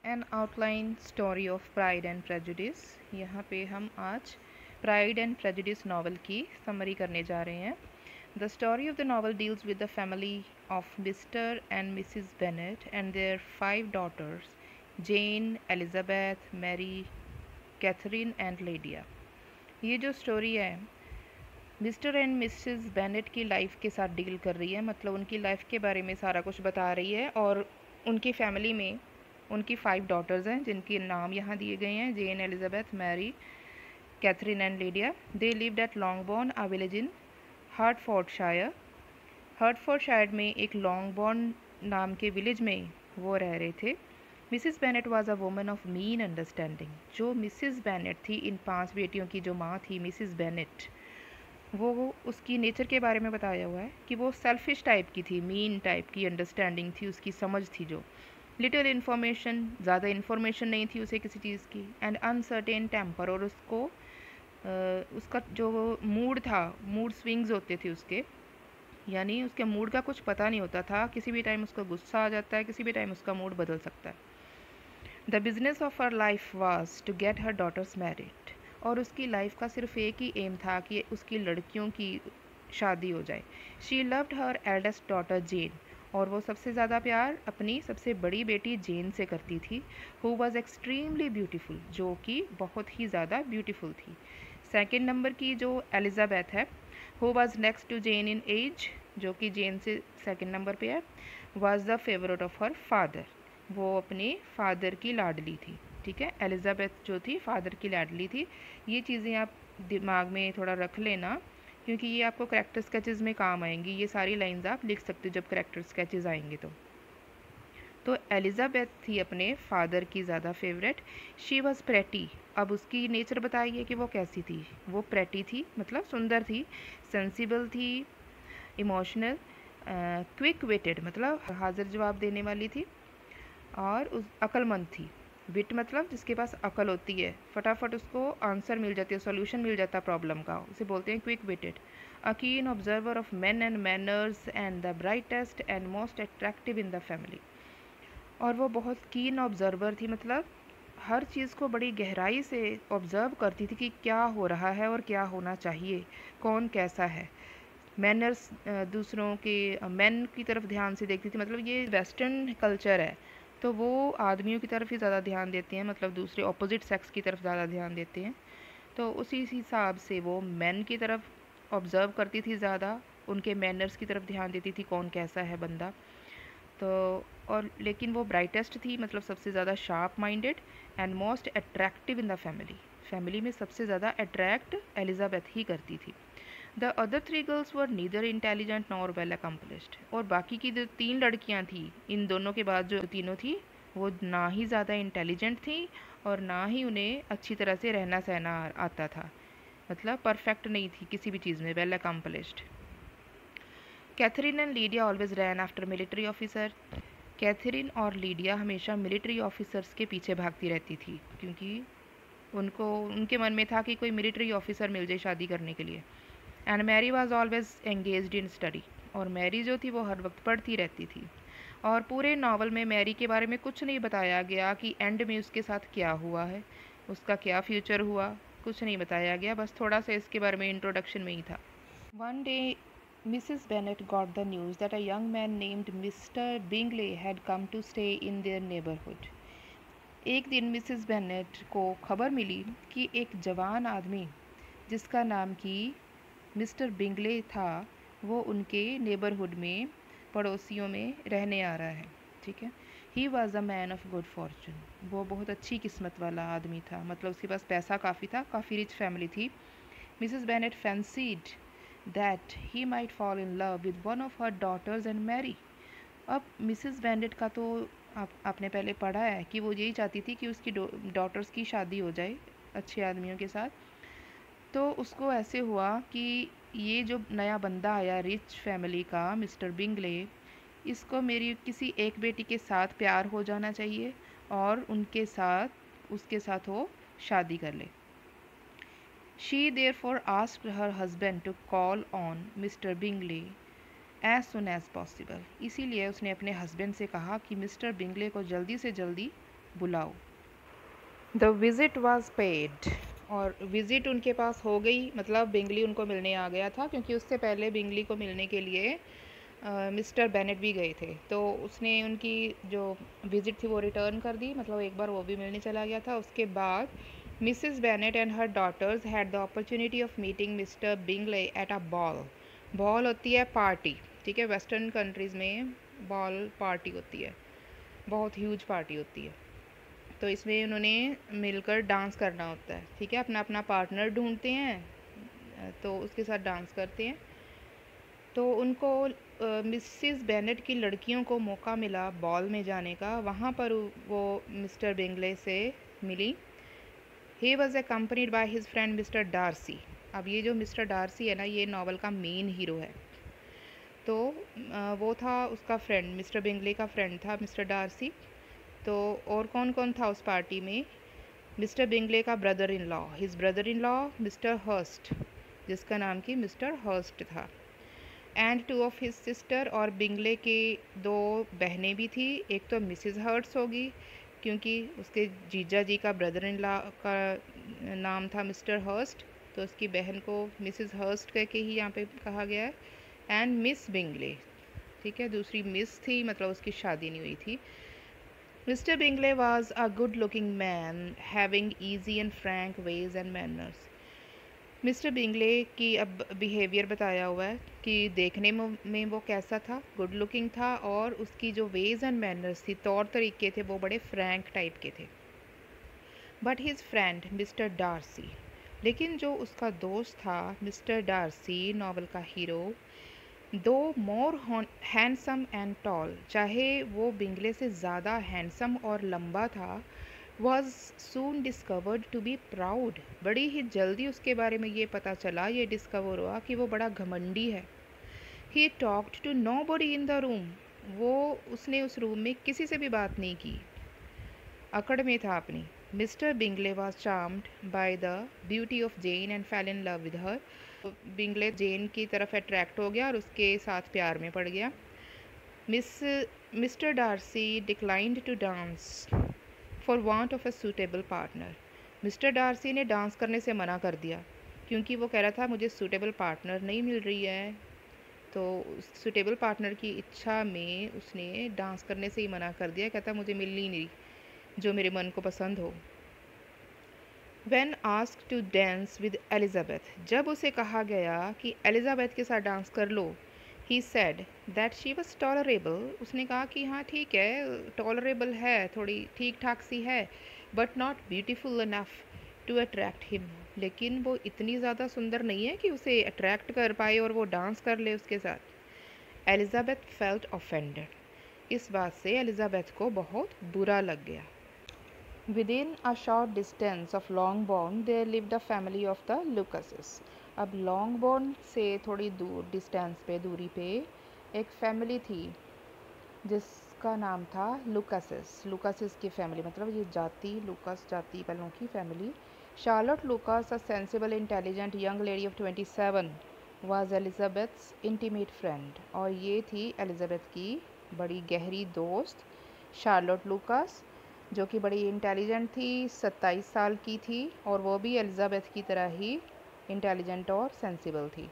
N outline story of pride and prejudice. यहाँ पे हम आज प्राइड एंड प्रेजुडिस नावल की समरी करने जा रहे हैं। The story of the novel deals with the family of mister and missus Bennet and their 5 daughters, Jane, Elizabeth, Mary, Catherine and Lydia. ये जो स्टोरी है मिस्टर एंड मिसेस बेनेट की life के साथ डील कर रही है, मतलब उनकी लाइफ के बारे में सारा कुछ बता रही है। और उनकी फैमिली में उनकी 5 daughters हैं जिनके नाम यहाँ दिए गए हैं: Jane, Elizabeth, Mary, Catherine and Lydia. They lived at Longbourn, a village in Hertfordshire. Hertfordshire में एक लॉन्गबॉर्न नाम के विलेज में वो रह रहे थे। Mrs Bennett was a woman of mean understanding. जो मिसिस बेनेट थी, इन 5 बेटियों की जो माँ थी मिसिस बेनेट, वो उसकी नेचर के बारे में बताया हुआ है कि वो सेल्फिश टाइप की थी, मीन टाइप की अंडरस्टैंडिंग थी, उसकी समझ थी जो लिटिल इन्फॉर्मेशन, ज़्यादा इन्फॉर्मेशन नहीं थी उसे किसी चीज़ की, एंड अनसर्टेन टेम्पर। और उसको उसका जो मूड था, मूड स्विंग्स होते थे उसके, यानी उसके मूड का कुछ पता नहीं होता था। किसी भी टाइम उसका गुस्सा आ जाता है, किसी भी टाइम उसका मूड बदल सकता है। The business of her life was to get her daughters married. और उसकी लाइफ का सिर्फ एक ही एम था कि उसकी लड़कियों की शादी हो जाए। She loved her eldest daughter Jane. और वो सबसे ज़्यादा प्यार अपनी सबसे बड़ी बेटी जेन से करती थी, हु वॉज एक्सट्रीमली ब्यूटीफुल, जो कि बहुत ही ज़्यादा ब्यूटीफुल थी। सेकेंड नंबर की जो एलिजाबेथ है, who was next to Jane in age, जो कि जेन से सेकेंड नंबर पे है, was the favourite of her father. वो अपने फादर की लाडली थी। ठीक है, एलिजाबेथ जो थी फादर की लाडली थी। ये चीज़ें आप दिमाग में थोड़ा रख लेना, क्योंकि ये आपको करेक्टर स्केचेस में काम आएंगी। ये सारी लाइंस आप लिख सकते हो जब करेक्टर स्केचेस आएंगे तो एलिजाबेथ थी अपने फादर की ज़्यादा फेवरेट। She was pretty. अब उसकी नेचर बताइए कि वो कैसी थी। वो प्रेटी थी, मतलब सुंदर थी, सेंसिबल थी, इमोशनल, क्विक विटेड, मतलब हाजिर जवाब देने वाली थी, और उस अक्लमंद थी। विट मतलब जिसके पास अकल होती है, फटाफट उसको आंसर मिल जाती है, सॉल्यूशन मिल जाता है प्रॉब्लम का, उसे बोलते हैं quick witted. A keen observer of men and manners and the brightest and most attractive in the family. और वो बहुत कीन ऑब्जर्वर थी, मतलब हर चीज़ को बड़ी गहराई से ऑब्ज़र्व करती थी कि क्या हो रहा है और क्या होना चाहिए, कौन कैसा है। मैनर्स, दूसरों के मेन की तरफ ध्यान से देखती थी, मतलब ये वेस्टर्न कल्चर है तो वो आदमियों की तरफ ही ज़्यादा ध्यान देते हैं, मतलब दूसरे ऑपोजिट सेक्स की तरफ ज़्यादा ध्यान देते हैं। तो उसी हिसाब से वो मेन की तरफ ऑब्ज़र्व करती थी ज़्यादा, उनके मैनर्स की तरफ ध्यान देती थी, कौन कैसा है बंदा। तो और लेकिन वो ब्राइटेस्ट थी, मतलब सबसे ज़्यादा sharp minded and most attractive in the family. Family में सबसे ज़्यादा अट्रैक्ट एलिजाबेथ ही करती थी। The other 3 girls were neither intelligent nor well accomplished. और बाकी की जो 3 लड़कियां थी, इन दोनों के बाद जो तीनों थी, वो ना ही ज़्यादा इंटेलिजेंट थी और ना ही उन्हें अच्छी तरह से रहना सहना आता था, मतलब परफेक्ट नहीं थी किसी भी चीज़ में, well accomplished. Catherine and Lydia always ran after military officer. Catherine और लीडिया हमेशा मिलिट्री ऑफिसर्स के पीछे भागती रहती थी, क्योंकि उनको उनके मन में था कि कोई मिलिट्री ऑफिसर मिल जाए शादी करने के लिए। And Mary was always engaged in study. और मैरी जो थी वो हर वक्त पढ़ती रहती थी। और पूरे नावल में मैरी के बारे में कुछ नहीं बताया गया कि एंड में उसके साथ क्या हुआ है, उसका क्या फ्यूचर हुआ, कुछ नहीं बताया गया, बस थोड़ा सा इसके बारे में इंट्रोडक्शन में ही था। One day Mrs Bennet got the news that a young man named Mr Bingley had come to stay in their neighbourhood. एक दिन मिसिस बेनेट को खबर मिली कि एक जवान आदमी जिसका नाम कि मिस्टर बिंगले था, वो उनके नेबरहुड में, पड़ोसियों में रहने आ रहा है। ठीक है, he was a man of good Fortune. वो बहुत अच्छी किस्मत वाला आदमी था, मतलब उसके पास पैसा काफ़ी था, काफ़ी रिच फैमिली थी। Mrs Bennet fancied that he might fall in love with one of her daughters and marry. अब मिसिस बेनेट का तो आपने पहले पढ़ा है कि वो यही चाहती थी कि उसकी डॉटर्स की शादी हो जाए अच्छे आदमियों के साथ। तो उसको ऐसे हुआ कि ये जो नया बंदा आया रिच फैमिली का, मिस्टर बिंगले, इसको मेरी किसी एक बेटी के साथ प्यार हो जाना चाहिए और उनके साथ उसके साथ वो शादी कर ले। She therefore asked her husband to call on Mr Bingley as soon as possible. इसीलिए उसने अपने हस्बैंड से कहा कि मिस्टर बिंगले को जल्दी से जल्दी बुलाओ। द विज़िट वॉज पेड, और विज़िट उनके पास हो गई, मतलब बिंगली उनको मिलने आ गया था, क्योंकि उससे पहले बिंगली को मिलने के लिए मिस्टर बेनेट भी गए थे। तो उसने उनकी जो विज़िट थी वो रिटर्न कर दी, मतलब एक बार वो भी मिलने चला गया था। उसके बाद Mrs Bennet and her daughters had the opportunity of meeting Mr Bingley at a ball. Ball होती है पार्टी, ठीक है, वेस्टर्न कंट्रीज़ में बॉल पार्टी होती है, बहुत ह्यूज पार्टी होती है। तो इसमें उन्होंने मिलकर डांस करना होता है, ठीक है, अपना अपना पार्टनर ढूंढते हैं, तो उसके साथ डांस करते हैं। तो उनको मिसिस बेनेट की लड़कियों को मौका मिला बॉल में जाने का, वहाँ पर वो मिस्टर बिंगले से मिली। He was accompanied by his friend mister Darcy. अब ये जो मिस्टर डार्सी है ना, ये नावल का मेन हीरो है। तो वो था उसका फ्रेंड, मिस्टर बिंगले का फ्रेंड था मिस्टर डार्सी। तो और कौन कौन था उस पार्टी में? मिस्टर बिंगले का brother in law, his brother in law Mr Hurst, जिसका नाम कि मिस्टर हर्स्ट था, and two of his sister, और बिंगले के दो बहनें भी थी। एक तो मिसिज हर्ट्स होगी, क्योंकि उसके जीजा जी का ब्रदर इन लॉ का नाम था मिस्टर हर्स्ट, तो उसकी बहन को मिसिज हर्स्ट कह के ही यहाँ पे कहा गया है। एंड मिस बिंगले, ठीक है, दूसरी मिस थी, मतलब उसकी शादी नहीं हुई थी। Mr. Bingley was a good-looking man, having easy and frank ways and manners. Mister Bingley की अब बिहेवियर बताया हुआ है कि देखने में वो कैसा था, गुड लुकिंग था, और उसकी जो वेज एंड मैनर्स थी, तौर तरीके थे, वो बड़े फ्रैंक टाइप के थे। But his friend mister Darcy, लेकिन जो उसका दोस्त था मिस्टर डार्सी, नावल का हीरो, दो मोर हैंडसम एंड टॉल, चाहे वो बिंगले से ज़्यादा हैंडसम और लंबा था, was soon discovered to be proud, बड़ी ही जल्दी उसके बारे में ये पता चला, ये डिस्कवर हुआ कि वो बड़ा घमंडी है। He talked to nobody in the room, वो उसने उस रूम में किसी से भी बात नहीं की, अकड़ में था अपनी। Mister Bingley was charmed by the beauty of Jane and fell in love with her, Bingley Jane की तरफ अट्रैक्ट हो गया और उसके साथ प्यार में पड़ गया। Mr Darcy declined to dance for want of a suitable partner, Mr Darcy ने डांस करने से मना कर दिया, क्योंकि वो कह रहा था मुझे सूटेबल पार्टनर नहीं मिल रही है। तो सूटेबल पार्टनर की इच्छा में उसने डांस करने से ही मना कर दिया, कहता मुझे मिल ही नहीं जो मेरे मन को पसंद हो। When asked to dance with Elizabeth, जब उसे कहा गया कि एलिजाबेथ के साथ डांस कर लो, he said that she was tolerable, उसने कहा कि हाँ ठीक है, टॉलरेबल है, थोड़ी ठीक ठाक सी है, but not beautiful enough to attract him, लेकिन वो इतनी ज़्यादा सुंदर नहीं है कि उसे अट्रैक्ट कर पाए और वो डांस कर ले उसके साथ। एलिजाबेथ फेल्ट ऑफेंडेड, इस बात से एलिजाबेथ को बहुत बुरा लग गया। Within a short distance of Longbourn there lived a family of the Lucases. अब लॉन्गबोर्न से थोड़ी दूर डिस्टेंस पे, दूरी पे एक फैमिली थी जिसका नाम था लुकासिस। लुकासिस की फैमिली मतलब ये जाति, लुकास जाति वालों की फैमिली। Charlotte Lucas, a sensible intelligent young lady of 27, was Elizabeth's intimate friend, और ये थी एलिजाबेथ की बड़ी गहरी दोस्त शार्लोट लुकास, जो कि बड़ी इंटेलिजेंट थी, 27 साल की थी, और वो भी एलिजाबेथ की तरह ही इंटेलिजेंट और सेंसिबल थी।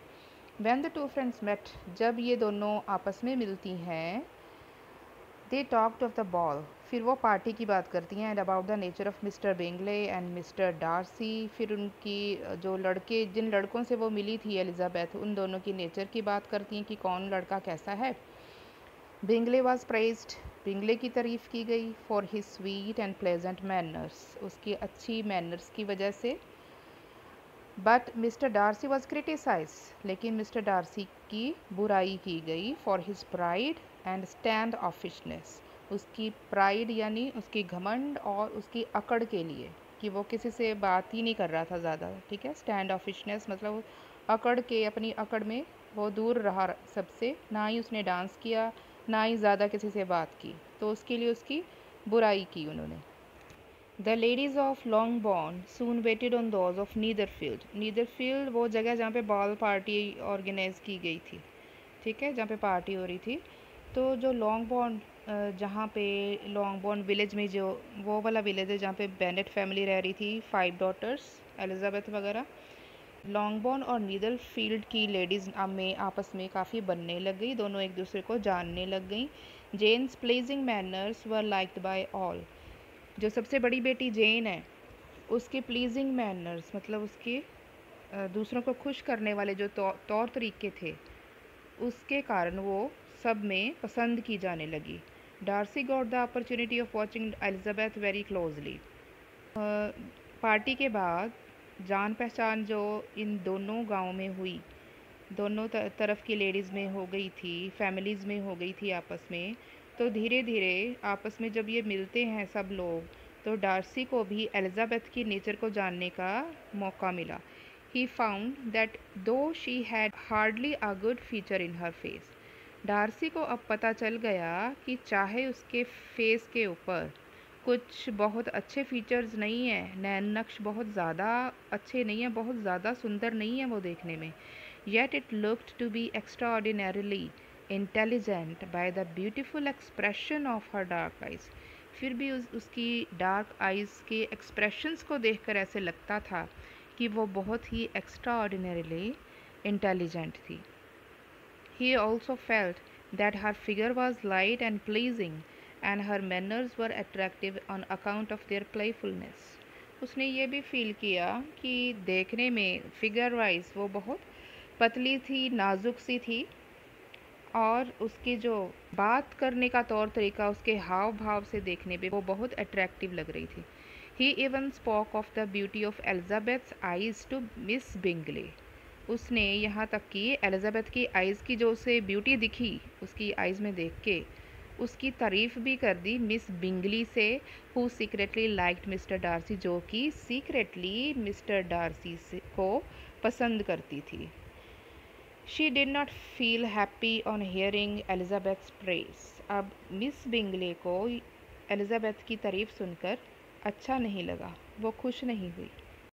When the two friends met, जब ये दोनों आपस में मिलती हैं, they talked of the ball, फिर वो पार्टी की बात करती हैं, and about the nature of Mr Bingley and Mr Darcy, फिर उनकी जो लड़के, जिन लड़कों से वो मिली थी एलिजाबेथ, उन दोनों की नेचर की बात करती हैं कि कौन लड़का कैसा है। बिंगले वॉज प्रेज्ड, बिंगले की तारीफ़ की गई, for his sweet and pleasant manners, उसकी अच्छी मैनर्स की वजह से। But mister Darcy was criticise, लेकिन मिस्टर डार्सी की बुराई की गई, for his pride and standoffishness, उसकी प्राइड यानी उसकी घमंड और उसकी अकड़ के लिए, कि वो किसी से बात ही नहीं कर रहा था ज़्यादा, ठीक है। स्टैंड ऑफिशनेस मतलब अकड़ के, अपनी अकड़ में वो दूर रहा सबसे, ना ही उसने डांस किया, ना ही ज़्यादा किसी से बात की, तो उसके लिए उसकी बुराई की उन्होंने। The ladies of Longbourn soon waited on those of Netherfield, Netherfield वो जगह जहाँ पे बॉल पार्टी ऑर्गेनाइज की गई थी, ठीक है, जहाँ पे पार्टी हो रही थी। तो जो लॉन्गबॉर्न जहाँ पे लॉन्गबोर्न विलेज में, जो वो वाला विलेज है जहाँ पे बेनेट फैमिली रह रही थी, 5 डॉटर्स एलिजाबेथ वगैरह। लॉन्गबोर्न और नीदर फील्ड की लेडीज़ में आपस में काफ़ी बनने लग गई, दोनों एक दूसरे को जानने लग गई। Jane's pleasing manners were liked by all. जो सबसे बड़ी बेटी जेन है, उसके प्लीजिंग मैनर्स मतलब उसके दूसरों को खुश करने वाले जो तौर तरीके थे, उसके कारण वो सब में पसंद की जाने लगी। Darcy got the opportunity of watching Elizabeth very closely. Party के बाद जान पहचान जो इन दोनों गाँव में हुई, दोनों तरफ की लेडीज़ में हो गई थी, फैमिलीज़ में हो गई थी आपस में, तो धीरे धीरे आपस में जब ये मिलते हैं सब लोग, तो डार्सी को भी एलिजाबेथ की नेचर को जानने का मौका मिला। He found that though she had hardly a good feature in her face. Darcy को अब पता चल गया कि चाहे उसके फेस के ऊपर कुछ बहुत अच्छे फीचर्स नहीं है, नैन नक्श बहुत ज़्यादा अच्छे नहीं है, बहुत ज़्यादा सुंदर नहीं है वो देखने में, yet it looked to be extraordinarily intelligent by the beautiful expression of her dark eyes। फिर भी उसकी डार्क आइज़ के एक्सप्रेशंस को देखकर ऐसे लगता था कि वो बहुत ही एक्स्ट्राऑर्डिनरीली इंटेलिजेंट थी। He also felt that her figure was light and pleasing, and her manners were attractive on account of their playfulness। उसने ये भी फील किया कि देखने में फिगर वाइज वो बहुत पतली थी, नाजुक सी थी, और उसकी जो बात करने का तौर तरीका, उसके हाव भाव से देखने पे वो बहुत अट्रैक्टिव लग रही थी। He even spoke of the beauty of Elizabeth's eyes to miss Bingley. उसने यहाँ तक कि एलिजाबेथ की आइज़ की जो उसे ब्यूटी दिखी, उसकी आइज़ में देख के उसकी तारीफ़ भी कर दी मिस बिंगली से, who secretly liked Mr Darcy, जो कि सीक्रेटली मिस्टर डार्सी को पसंद करती थी। She did not feel happy on hearing Elizabeth's praise। अब मिस बिंगले को एलिजाबेथ की तारीफ सुनकर अच्छा नहीं लगा, वो खुश नहीं हुई।